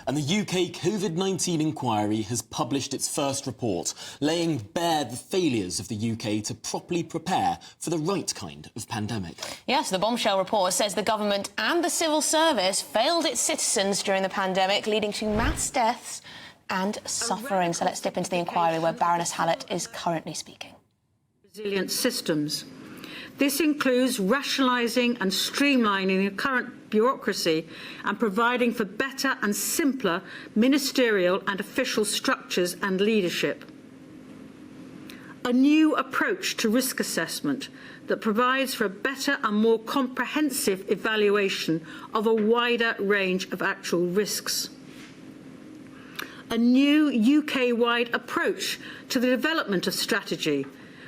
And the UK COVID-19 inquiry has published its first report, laying bare the failures of the UK to properly prepare for the right kind of pandemic. Yes, the bombshell report says the government and the civil service failed its citizens during the pandemic, leading to mass deaths and suffering. So let's dip into the inquiry where Baroness Hallett is currently speaking. Resilient systems. This includes rationalising and streamlining the current bureaucracy and providing for better and simpler ministerial and official structures and leadership. A new approach to risk assessment that provides for a better and more comprehensive evaluation of a wider range of actual risks. A new UK-wide approach to the development of strategy,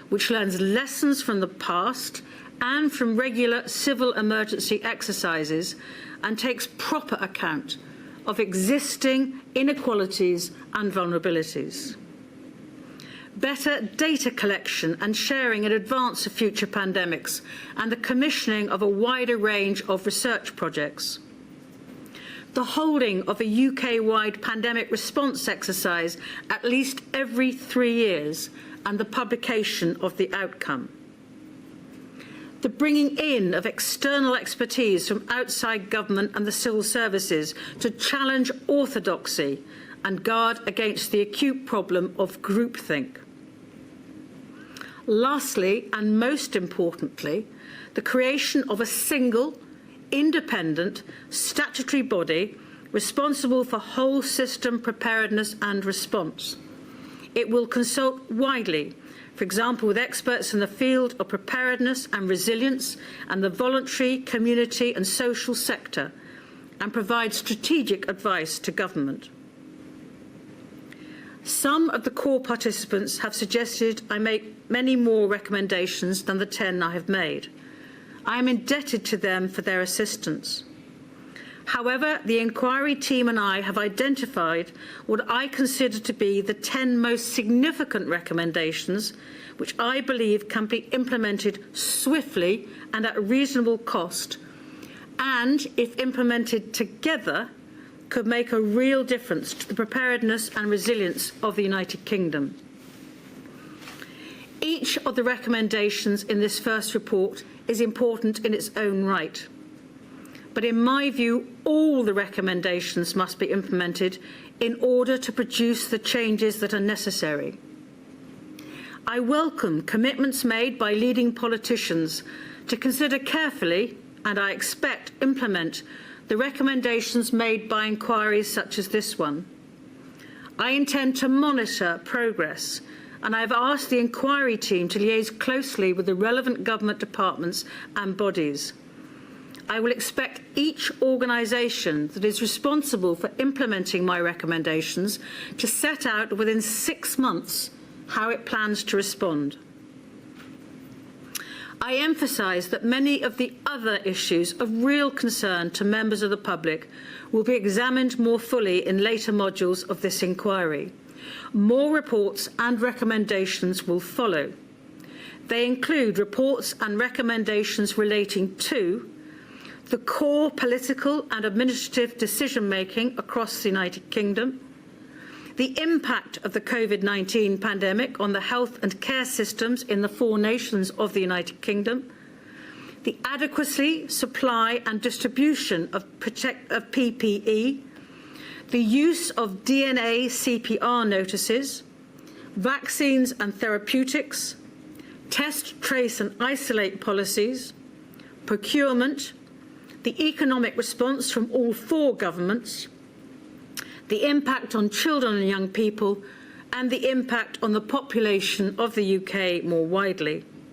which learns lessons from the past and from regular civil emergency exercises and takes proper account of existing inequalities and vulnerabilities. Better data collection and sharing in advance of future pandemics and the commissioning of a wider range of research projects. The holding of a UK-wide pandemic response exercise at least every 3 years and the publication of the outcome. The bringing in of external expertise from outside government and the civil services to challenge orthodoxy and guard against the acute problem of groupthink. Lastly, and most importantly, the creation of a single, independent, statutory body responsible for whole system preparedness and response. It will consult widely, for example, with experts in the field of preparedness and resilience and the voluntary, community and social sector, and provide strategic advice to government. Some of the core participants have suggested I make many more recommendations than the 10 I have made. I am indebted to them for their assistance. However, the inquiry team and I have identified what I consider to be the 10 most significant recommendations which I believe can be implemented swiftly and at a reasonable cost, and, if implemented together, could make a real difference to the preparedness and resilience of the United Kingdom. Each of the recommendations in this first report is important in its own right. But in my view, all the recommendations must be implemented in order to produce the changes that are necessary. I welcome commitments made by leading politicians to consider carefully, and I expect implement, the recommendations made by inquiries such as this one. I intend to monitor progress, and I have asked the inquiry team to liaise closely with the relevant government departments and bodies. I will expect each organisation that is responsible for implementing my recommendations to set out within 6 months how it plans to respond. I emphasise that many of the other issues of real concern to members of the public will be examined more fully in later modules of this inquiry. More reports and recommendations will follow. They include reports and recommendations relating to the core political and administrative decision-making across the United Kingdom, the impact of the COVID-19 pandemic on the health and care systems in the 4 nations of the United Kingdom, the adequacy, supply and distribution of PPE, the use of DNA CPR notices, vaccines and therapeutics, test, trace and isolate policies, procurement, the economic response from all 4 governments, the impact on children and young people, and the impact on the population of the UK more widely.